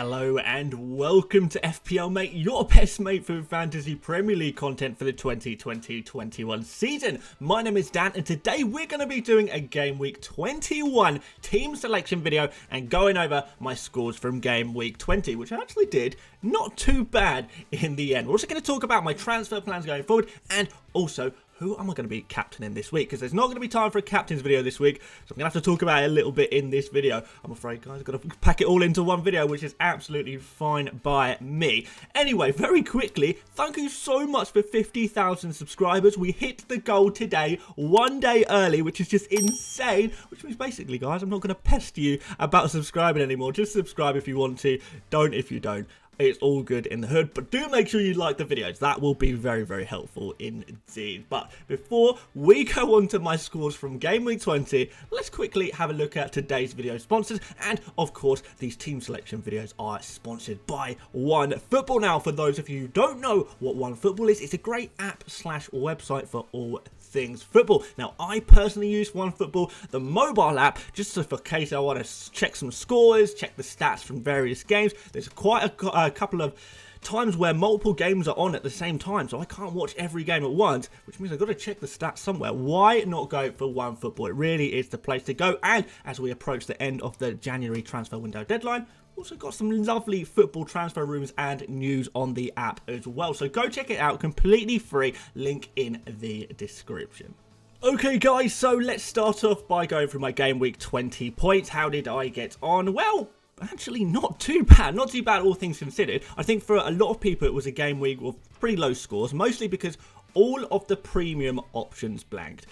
Hello and welcome to FPL Mate, your best mate for Fantasy Premier League content for the 2020-21 season. My name is Dan and today we're going to be doing a Game Week 21 team selection video and going over my scores from Game Week 20, which I actually did not too bad in the end. We're also going to talk about my transfer plans going forward and also who am I going to be captaining this week? Because there's not going to be time for a captain's video this week, so I'm going to have to talk about it a little bit in this video. I'm afraid, guys, I've got to pack it all into one video, which is absolutely fine by me. Anyway, very quickly, thank you so much for 50,000 subscribers. We hit the goal today, one day early, which is just insane. Which means basically, guys, I'm not going to pester you about subscribing anymore. Just subscribe if you want to. Don't if you don't. It's all good in the hood, but do make sure you like the videos. That will be very, very helpful indeed. But before we go on to my scores from Game Week 20, let's quickly have a look at today's video sponsors. And of course, these team selection videos are sponsored by OneFootball. Now, for those of you who don't know what OneFootball is, it's a great app/website for all things football. Now, I personally use OneFootball, the mobile app, just so for case I want to check some scores, check the stats from various games. There's quite a couple of times where multiple games are on at the same time, so I can't watch every game at once, which means I've got to check the stats somewhere. Why not go for OneFootball? It really is the place to go. And as we approach the end of the January transfer window deadline, also got some lovely football transfer rooms and news on the app as well. So go check it out, completely free, link in the description. Okay guys, so let's start off by going through my Game Week 20 points. How did I get on? Well, actually not too bad all things considered. I think for a lot of people it was a game week with pretty low scores, mostly because all of the premium options blanked.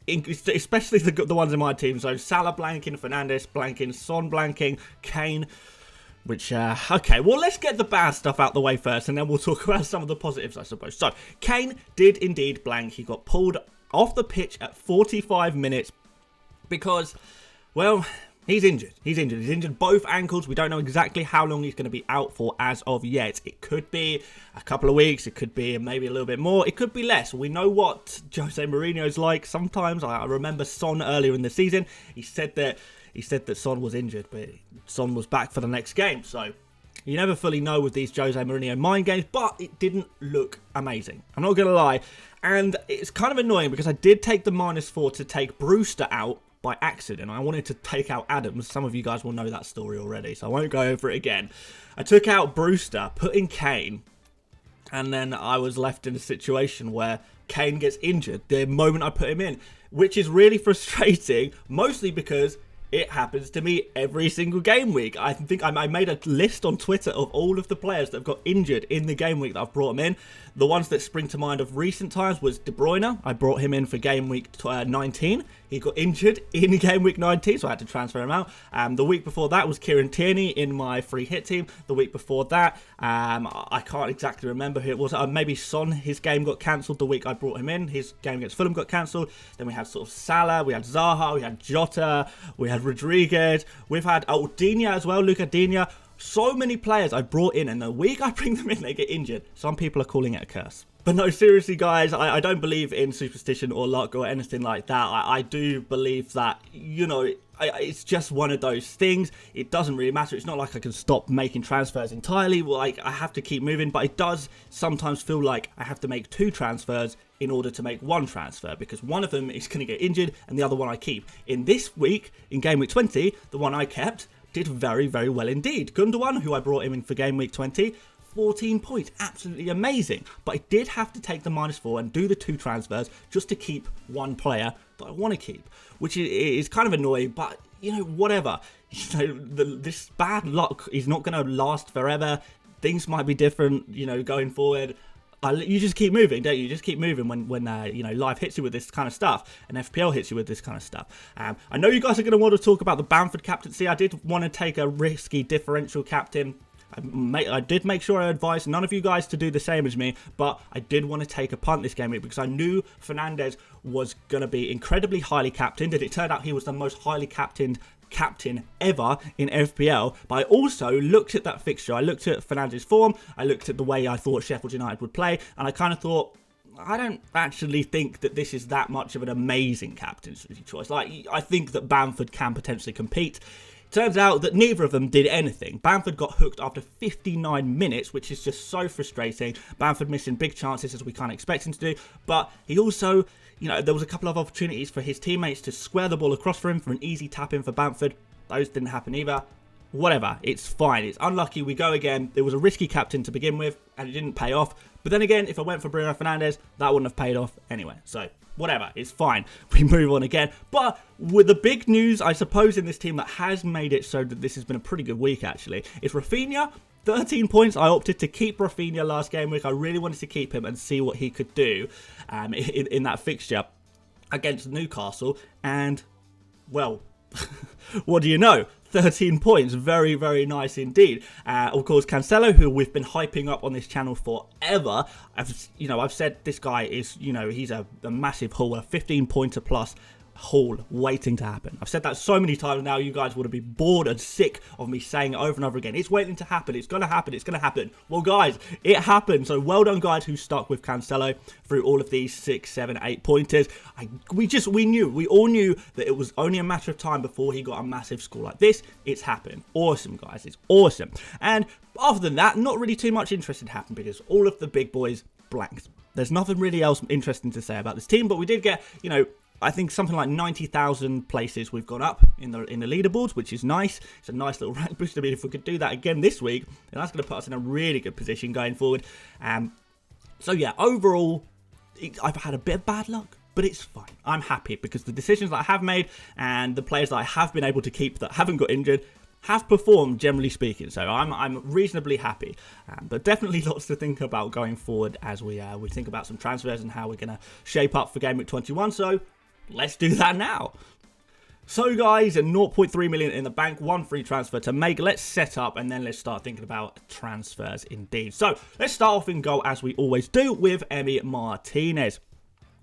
Especially the ones in my team, so Salah blanking, Fernandes blanking, Son blanking, Kane, which, okay, well, let's get the bad stuff out the way first, and then we'll talk about some of the positives, I suppose. So, Kane did indeed blank. He got pulled off the pitch at 45 minutes because, well, he's injured. He's injured both ankles. We don't know exactly how long he's going to be out for as of yet. It could be a couple of weeks. It could be maybe a little bit more. It could be less. We know what Jose Mourinho's like sometimes. I remember Son earlier in the season. He said that Son was injured, but Son was back for the next game. So you never fully know with these Jose Mourinho mind games, but it didn't look amazing. I'm not going to lie. And it's kind of annoying because I did take the -4 to take Brewster out by accident. I wanted to take out Adams. Some of you guys will know that story already, so I won't go over it again. I took out Brewster, put in Kane, and then I was left in a situation where Kane gets injured the moment I put him in, which is really frustrating, mostly because it happens to me every single game week. I think I made a list on Twitter of all of the players that have got injured in the game week that I've brought them in. The ones that spring to mind of recent times was De Bruyne. I brought him in for game week 19. He got injured in game week 19, so I had to transfer him out. The week before that was Kieran Tierney in my free hit team. The week before that, I can't exactly remember who it was. Maybe Son, his game got cancelled the week I brought him in. His game against Fulham got cancelled. Then we had sort of Salah, we had Zaha, we had Jota, we had Rodriguez. We've had Digne as well, Luca Digne. So many players I brought in, and the week I bring them in, they get injured. Some people are calling it a curse. But no, seriously, guys, I don't believe in superstition or luck or anything like that. I do believe that, you know, it's just one of those things. It doesn't really matter. It's not like I can stop making transfers entirely. Like, I have to keep moving, but it does sometimes feel like I have to make 2 transfers in order to make 1 transfer, because one of them is going to get injured and the other one I keep. In this week, in Game Week 20, the one I kept did very, very well indeed. Gundogan, who I brought him in for Game Week 20, 14 points, absolutely amazing. But I did have to take the -4 and do the 2 transfers just to keep one player that I want to keep, which is kind of annoying, but, you know, whatever. You know, this bad luck is not going to last forever. Things might be different, you know, going forward. You just keep moving, don't you? You just keep moving when you know, life hits you with this kind of stuff, and FPL hits you with this kind of stuff. I know you guys are going to want to talk about the Bamford captaincy. I did want to take a risky differential captain. I did make sure I advised none of you guys to do the same as me, but I did want to take a punt this game week because I knew Fernandes was going to be incredibly highly captained, and it turned out he was the most highly captained captain ever in FPL. But I also looked at that fixture. I looked at Fernandes' form. I looked at the way I thought Sheffield United would play, and I kind of thought, I don't actually think that this is that much of an amazing captaincy choice. Like, I think that Bamford can potentially compete. Turns out that neither of them did anything. Bamford got hooked after 59 minutes, which is just so frustrating. Bamford missing big chances as we can't expect him to do. But he also, there was a couple of opportunities for his teammates to square the ball across for him for an easy tap in for Bamford. Those didn't happen either. Whatever, it's fine. It's unlucky. We go again. There was a risky captain to begin with, and it didn't pay off. But then again, if I went for Bruno Fernandes, that wouldn't have paid off anyway. So, whatever, it's fine. We move on again. But with the big news, I suppose, in this team that has made it so that this has been a pretty good week, actually, is Rafinha. 13 points. I opted to keep Rafinha last game week. I really wanted to keep him and see what he could do in that fixture against Newcastle. And, well, what do you know? 13 points. Very, very nice indeed. Of course, Cancelo, who we've been hyping up on this channel forever. I've said this guy is, he's a massive hauler. 15-pointer plus haul waiting to happen. I've said that so many times now, you guys would be bored and sick of me saying it over and over again. It's waiting to happen. It's going to happen. It's going to happen. Well, guys, it happened. So well done, guys, who stuck with Cancelo through all of these 6, 7, 8 pointers. We all knew that it was only a matter of time before he got a massive score like this. It's happened. Awesome, guys. It's awesome. And other than that, not really too much interesting happened because all of the big boys blanked. There's nothing really else interesting to say about this team, but we did get, I think something like 90,000 places we've gone up in the leaderboards, which is nice. It's a nice little rank boost. I mean, if we could do that again this week, then that's going to put us in a really good position going forward. So yeah, overall, I've had a bit of bad luck, but it's fine. I'm happy because the decisions that I have made and the players that I have been able to keep that haven't got injured have performed, generally speaking. So I'm reasonably happy, but definitely lots to think about going forward as we think about some transfers and how we're going to shape up for Game Week 21. So let's do that now. So guys, 0.3 million in the bank, 1 free transfer to make. Let's set up and then let's start thinking about transfers indeed. So let's start off in goal as we always do with Emi Martinez.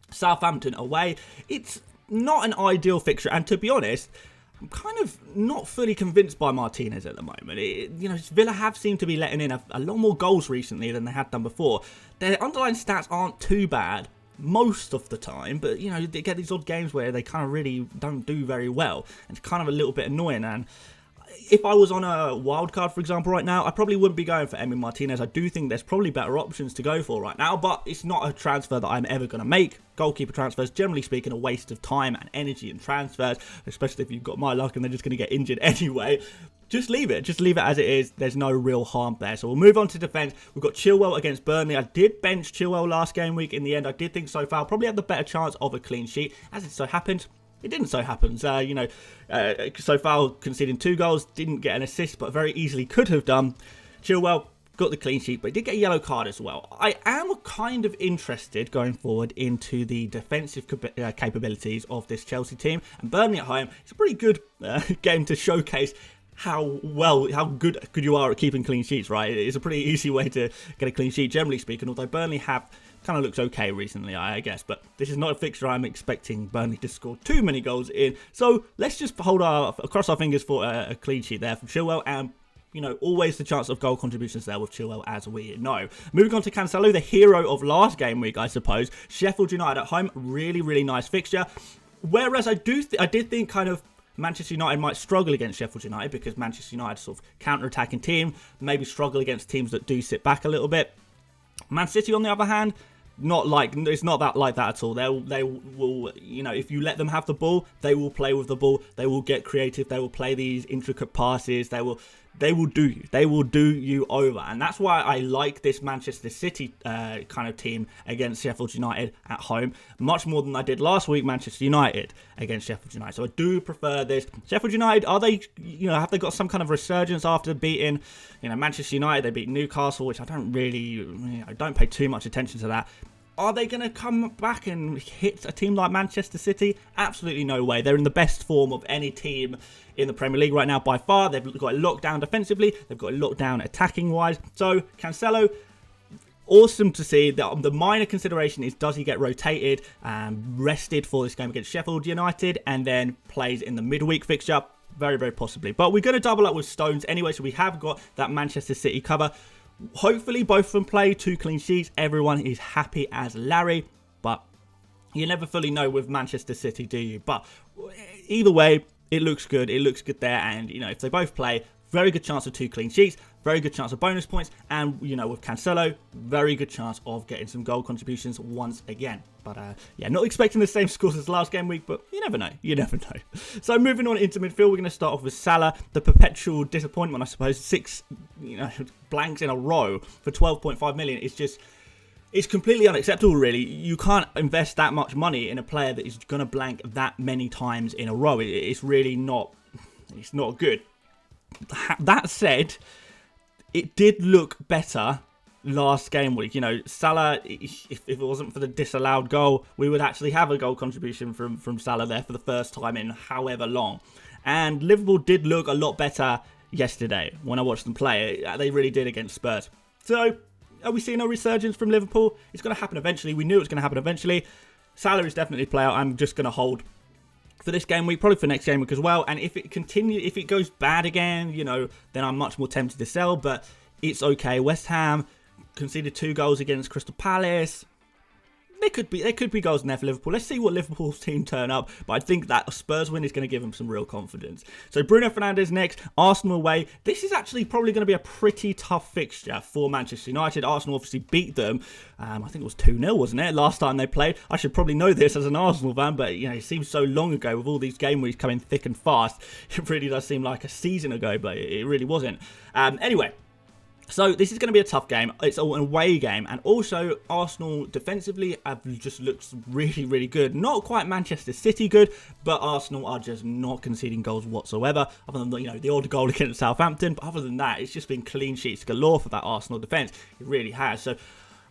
Southampton away. It's not an ideal fixture, and to be honest, I'm kind of not fully convinced by Martinez at the moment. Villa have seemed to be letting in a lot more goals recently than they had done before. Their underlying stats aren't too bad most of the time, but they get these odd games where they kind of really don't do very well, and it's kind of a little bit annoying. And if I was on a wild card, for example, right now, I probably wouldn't be going for Emi Martinez. I do think there's probably better options to go for right now, but it's not a transfer that I'm ever going to make. Goalkeeper transfers, generally speaking, a waste of time and energy in transfers, especially if you've got my luck and they're just going to get injured anyway. Just leave it. Just leave it as it is. There's no real harm there. So we'll move on to defence. We've got Chilwell against Burnley. I did bench Chilwell last game week. In the end, I did think Sofal probably had the better chance of a clean sheet. As it so happened, it didn't so happen. Sofal conceding 2 goals, didn't get an assist, but very easily could have done. Chilwell got the clean sheet, but he did get a yellow card as well. I am kind of interested going forward into the defensive capabilities of this Chelsea team. And Burnley at home, it's a pretty good game to showcase how good you are at keeping clean sheets, right? It's a pretty easy way to get a clean sheet, generally speaking, although Burnley have kind of looked okay recently, I guess, but this is not a fixture I'm expecting Burnley to score too many goals in, so let's just cross our fingers for a clean sheet there from Chilwell, and always the chance of goal contributions there with Chilwell, as we know. Moving on to Cancelo, the hero of last game week, I suppose. Sheffield United at home, really, really nice fixture, whereas I did think kind of Manchester United might struggle against Sheffield United because Manchester United sort of counter-attacking team, maybe struggle against teams that do sit back a little bit. Man City, on the other hand, it's not that like that at all. They will, if you let them have the ball, they will play with the ball. They will get creative. They will play these intricate passes. They will do you. They will do you over. And that's why I like this Manchester City kind of team against Sheffield United at home much more than I did last week, Manchester United against Sheffield United. So I do prefer this. Sheffield United, have they got some kind of resurgence after beating, Manchester United? They beat Newcastle, which I don't really, I don't pay too much attention to that. Are they going to come back and hit a team like Manchester City? Absolutely no way. They're in the best form of any team in the Premier League right now by far. They've got it locked down defensively. They've got it locked down attacking-wise. So, Cancelo, awesome to see. The minor consideration is, does he get rotated and rested for this game against Sheffield United and then plays in the midweek fixture? Very, very possibly. But we're going to double up with Stones anyway, so we have got that Manchester City cover. Hopefully both of them play 2 clean sheets. Everyone is happy as Larry, but you never fully know with Manchester City, do you? But either way, it looks good. It looks good there. And, you know, if they both play, very good chance of 2 clean sheets, very good chance of bonus points. And, you know, with Cancelo, very good chance of getting some goal contributions once again. But, yeah, not expecting the same scores as last game week, but you never know. You never know. So moving on into midfield, we're going to start off with Salah, the perpetual disappointment, I suppose. 6, you know, blanks in a row for 12.5 million. It's completely unacceptable, really. You can't invest that much money in a player that is going to blank that many times in a row. It's really not, it's not good. That said, it did look better last game week. You know, Salah, if it wasn't for the disallowed goal, we would actually have a goal contribution from Salah there for the first time in however long. And Liverpool did look a lot better yesterday when I watched them play. They really did against Spurs. So, are we seeing a resurgence from Liverpool? It's going to happen eventually. We knew it was going to happen eventually. Salah is definitely a player I'm just going to hold for this game week, probably for next game week as well. And if it goes bad again, you know, then I'm much more tempted to sell. But it's okay. West Ham conceded 2 goals against Crystal Palace. There could be goals in there for Liverpool. Let's see what Liverpool's team turn up. But I think that a Spurs win is going to give them some real confidence. So Bruno Fernandes next. Arsenal away. This is actually probably going to be a pretty tough fixture for Manchester United. Arsenal obviously beat them. I think it was 2-0, wasn't it? Last time they played. I should probably know this as an Arsenal fan. But, you know, it seems so long ago with all these game weeks coming thick and fast. It really does seem like a season ago. But it really wasn't. Anyway. So this is going to be a tough game. It's an away game. And also, Arsenal defensively have just looks really, really good. Not quite Manchester City good, but Arsenal are just not conceding goals whatsoever. Other than, you know, the odd goal against Southampton. But other than that, it's just been clean sheets galore for that Arsenal defence. It really has. So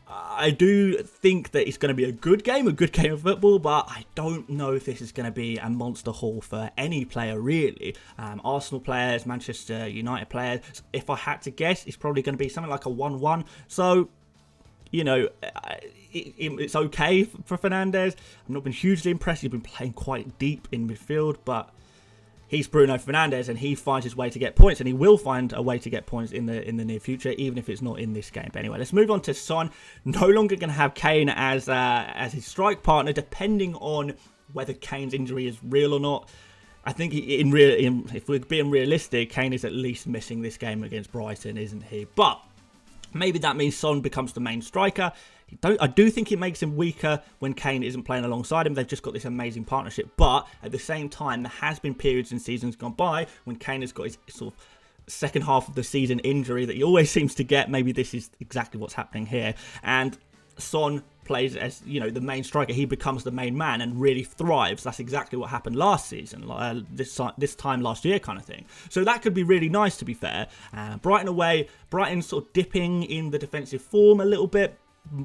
I do think that it's going to be a good game of football, but I don't know if this is going to be a monster haul for any player, really. Arsenal players, Manchester United players, if I had to guess, it's probably going to be something like a 1-1. So, you know, it's okay for Fernandes. I've not been hugely impressed. He's been playing quite deep in midfield, but he's Bruno Fernandes, and he finds his way to get points, and he will find a way to get points in the near future, even if it's not in this game. But anyway, let's move on to Son. No longer going to have Kane as his strike partner, depending on whether Kane's injury is real or not. I think if we're being realistic, Kane is at least missing this game against Brighton, isn't he? But maybe that means Son becomes the main striker. I do think it makes him weaker when Kane isn't playing alongside him. They've just got this amazing partnership. But at the same time, there has been periods in seasons gone by when Kane has got his sort of second half of the season injury that he always seems to get. Maybe this is exactly what's happening here. And Son plays as, you know, the main striker. He becomes the main man and really thrives. That's exactly what happened last season, this time last year kind of thing. So that could be really nice, to be fair. Brighton away. Brighton sort of dipping in the defensive form a little bit,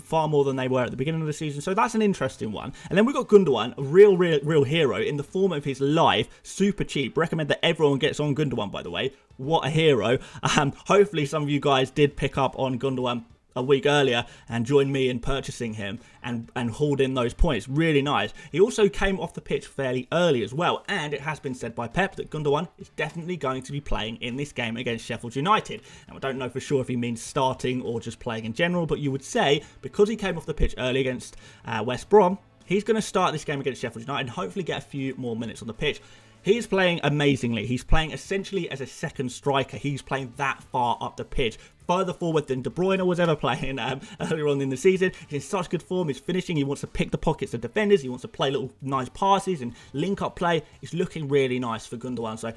far more than they were at the beginning of the season. So that's an interesting one. And then we've got Gundogan, a real hero in the form of his life. Super cheap. Recommend that everyone gets on Gundogan, by the way. What a hero. Hopefully some of you guys did pick up on Gundogan a week earlier and joined me in purchasing him and hauled in those points. Really nice. He also came off the pitch fairly early as well, and it has been said by Pep that Gundogan is definitely going to be playing in this game against Sheffield United. Now, I don't know for sure if he means starting or just playing in general, but you would say because he came off the pitch early against West Brom, he's going to start this game against Sheffield United and hopefully get a few more minutes on the pitch. He is playing amazingly. He's playing essentially as a second striker. He's playing that far up the pitch, further forward than De Bruyne was ever playing earlier on in the season. He's in such good form. He's finishing. He wants to pick the pockets of defenders. He wants to play little nice passes and link up play. It's looking really nice for Gundogan. So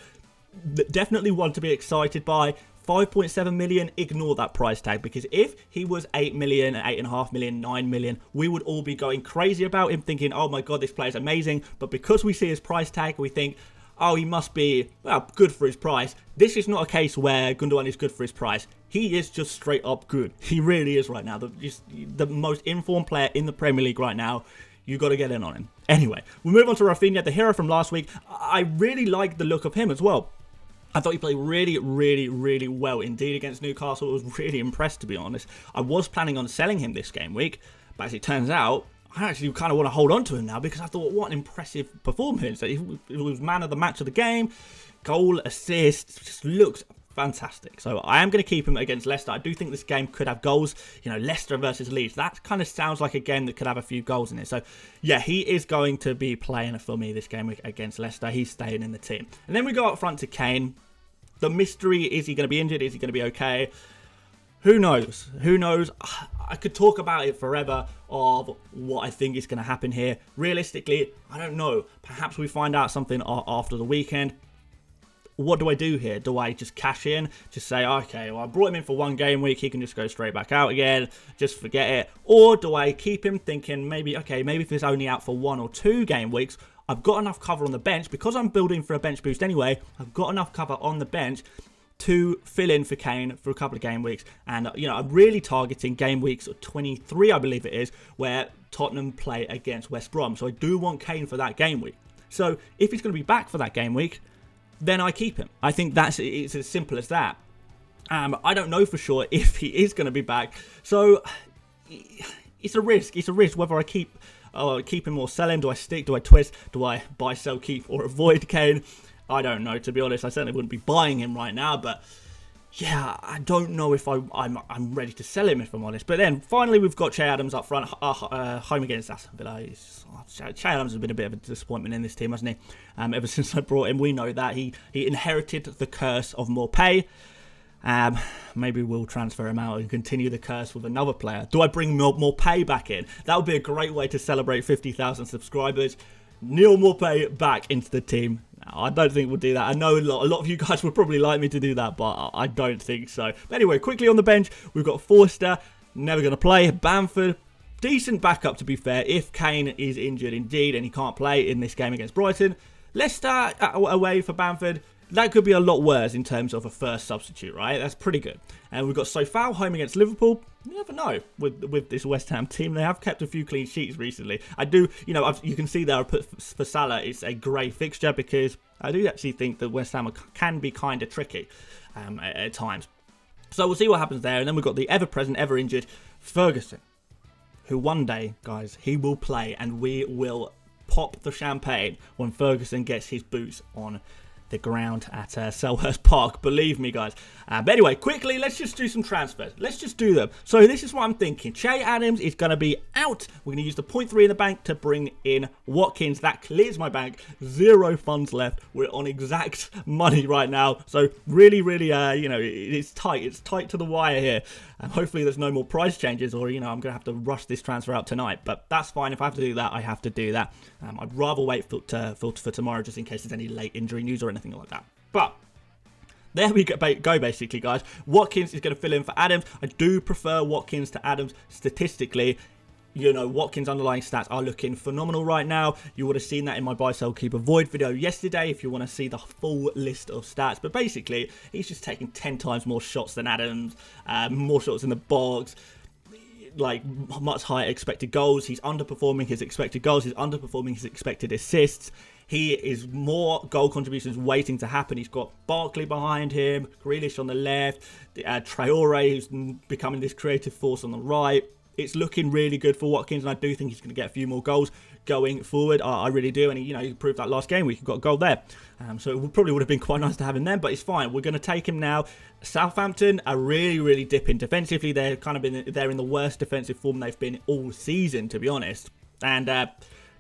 definitely one to be excited by. 5.7 million, ignore that price tag, because if he was 8 million, 8.5 million, 9 million, we would all be going crazy about him thinking, oh my god, this player's amazing. But because we see his price tag, we think, oh, he must be, well, good for his price. This is not a case where Gundogan is good for his price. He is just straight up good. He really is right now. The most informed player in the Premier League right now. You got to get in on him. Anyway, we move on to Rafinha, the hero from last week. I really like the look of him as well. I thought he played really well indeed against Newcastle. I was really impressed, to be honest. I was planning on selling him this game week, but as it turns out, I actually kind of want to hold on to him now because I thought, what an impressive performance. He was man of the match of the game. Goal, assist, just looks fantastic. So I am going to keep him against Leicester. I do think this game could have goals. You know, Leicester versus Leeds. That kind of sounds like a game that could have a few goals in it. So yeah, he is going to be playing for me this game against Leicester. He's staying in the team. And then we go up front to Kane. The mystery, is he going to be injured? Is he going to be okay? Who knows? Who knows? I could talk about it forever of what I think is going to happen here. Realistically, I don't know. Perhaps we find out something after the weekend. What do I do here? Do I just cash in? Just say, okay, well, I brought him in for 1 game week. He can just go straight back out again. Just forget it. Or do I keep him thinking maybe, okay, maybe if he's only out for 1 or 2 game weeks, I've got enough cover on the bench. Because I'm building for a bench boost anyway, I've got enough cover on the bench to fill in for Kane for a couple of game weeks. And, you know, I'm really targeting game weeks 23, I believe it is, where Tottenham play against West Brom. So I do want Kane for that game week. So if he's going to be back for that game week, then I keep him. I think it's as simple as that. I don't know for sure if he is going to be back. So it's a risk. It's a risk whether I keep him or sell him. Do I stick? Do I twist? Do I buy, sell, keep, or avoid Kane? I don't know, to be honest. I certainly wouldn't be buying him right now, but yeah, I don't know if I'm ready to sell him, if I'm honest. But then, finally, we've got Che Adams up front, home against Aston Villa. Che Adams has been a bit of a disappointment in this team, hasn't he? Ever since I brought him, we know that. He inherited the curse of more pay. Maybe we'll transfer him out and continue the curse with another player. Do I bring more pay back in? That would be a great way to celebrate 50,000 subscribers. Neil Maupay back into the team. I don't think we'll do that. I know a lot of you guys would probably like me to do that, but I don't think so. But anyway, quickly on the bench, we've got Forster, never going to play. Bamford, decent backup to be fair, if Kane is injured indeed and he can't play in this game against Brighton. Leicester away for Bamford. That could be a lot worse in terms of a first substitute, right? That's pretty good. And we've got Sofal home against Liverpool. You never know with this West Ham team. They have kept a few clean sheets recently. I do, you know, you can see there I put for Salah, it's a grey fixture because I do actually think that West Ham can be kind of tricky at times. So we'll see what happens there. And then we've got the ever-present, ever-injured Ferguson, who one day, guys, he will play and we will pop the champagne when Ferguson gets his boots on the ground at Selhurst Park. Believe me, guys. But anyway, quickly, let's just do some transfers. Let's just do them. So this is what I'm thinking. Che Adams is going to be out. We're going to use the 0.3 in the bank to bring in Watkins. That clears my bank. 0 funds left. We're on exact money right now. So really, you know, it's tight. It's tight to the wire here. And hopefully there's no more price changes or, you know, I'm going to have to rush this transfer out tonight. But that's fine. If I have to do that, I have to do that. I'd rather wait for tomorrow just in case there's any late injury news or anything like that. But there we go basically, guys. Watkins is going to fill in for Adams. I do prefer Watkins to Adams statistically. You know, Watkins' underlying stats are looking phenomenal right now. You would have seen that in my buy, sell, keep, avoid video yesterday if you want to see the full list of stats. But basically, he's just taking 10 times more shots than Adams, more shots in the box, like much higher expected goals. He's underperforming his expected goals. He's underperforming his expected assists. He is more goal contributions waiting to happen. He's got Barkley behind him, Grealish on the left, Traore, who's becoming this creative force on the right. It's looking really good for Watkins, and I do think he's going to get a few more goals going forward. I really do, and he proved that last game week. He got a goal there, so it probably would have been quite nice to have him then, but it's fine. We're going to take him now. Southampton are really dipping defensively. They're they're in the worst defensive form they've been all season, to be honest, and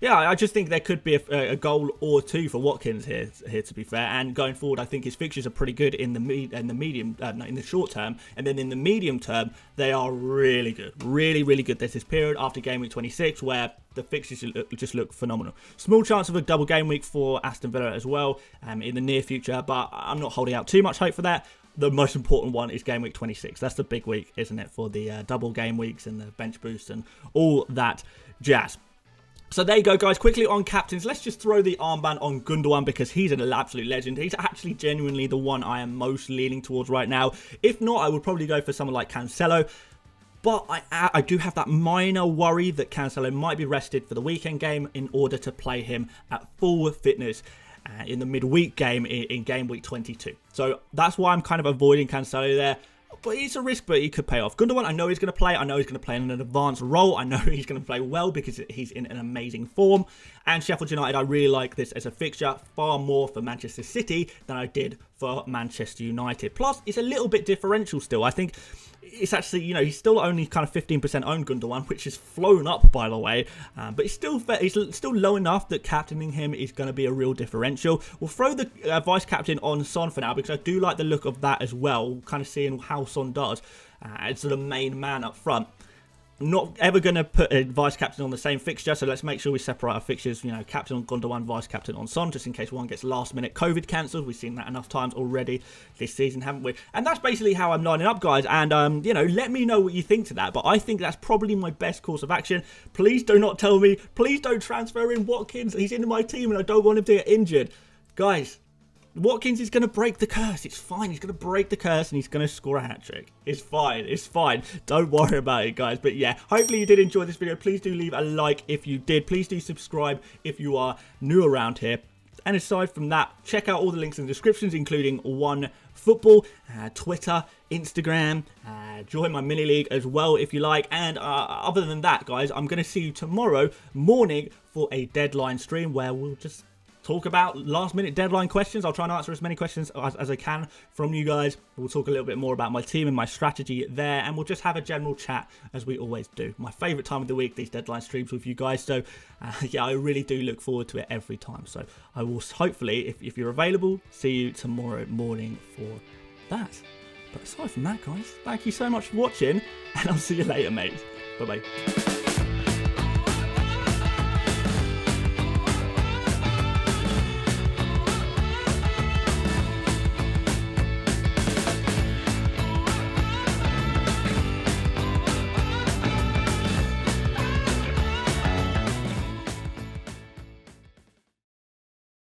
yeah, I just think there could be a goal or two for Watkins here to be fair. And going forward, I think his fixtures are pretty good in the short term, and then in the medium term, they are really good, really good. There's this period after game week 26 where the fixtures just look phenomenal. Small chance of a double game week for Aston Villa as well in the near future, but I'm not holding out too much hope for that. The most important one is game week 26. That's the big week, isn't it, for the double game weeks and the bench boost and all that jazz. So there you go, guys. Quickly on captains, let's just throw the armband on Gundogan because he's an absolute legend. He's actually genuinely the one I am most leaning towards right now. If not, I would probably go for someone like Cancelo. But I do have that minor worry that Cancelo might be rested for the weekend game in order to play him at full fitness in the midweek game in game week 22. So that's why I'm kind of avoiding Cancelo there. but it's a risk, but he could pay off. Gundogan, I know he's going to play. I know he's going to play in an advanced role. I know he's going to play well because he's in an amazing form. And Sheffield United, I really like this as a fixture far more for Manchester City than I did for Manchester United. Plus, it's a little bit differential still. I think it's actually, you know, he's still only kind of 15% owned Gundogan, which has flown up, by the way. But he's still low enough that captaining him is going to be a real differential. We'll throw the vice captain on Son for now because I do like the look of that as well, kind of seeing how Son does as the main man up front. I'm not ever going to put a vice captain on the same fixture, so let's make sure we separate our fixtures. You know, captain on Gundogan, vice captain on Son, just in case one gets last minute COVID cancelled. We've seen that enough times already this season, haven't we? And that's basically how I'm lining up, guys. And you know, let me know what you think to that. But I think that's probably my best course of action. Please do not tell me. Please don't transfer in Watkins. He's in my team, and I don't want him to get injured, guys. Watkins is going to break the curse. It's fine. He's going to break the curse and he's going to score a hat-trick. It's fine. It's fine. Don't worry about it, guys. But yeah, hopefully you did enjoy this video. Please do leave a like if you did. Please do subscribe if you are new around here. And aside from that, check out all the links in the descriptions, including One Football, Twitter, Instagram, join my mini league as well if you like. And other than that, guys, I'm going to see you tomorrow morning for a deadline stream where we'll just talk about last minute deadline questions. I'll try and answer as many questions as I can from you guys. We'll talk a little bit more about my team and my strategy there, and we'll just have a general chat as we always do. My favourite time of the week, these deadline streams with you guys. So yeah, I really do look forward to it every time. So I will hopefully, if you're available, see you tomorrow morning for that. But aside from that, guys, thank you so much for watching, and I'll see you later, mates. Bye-bye.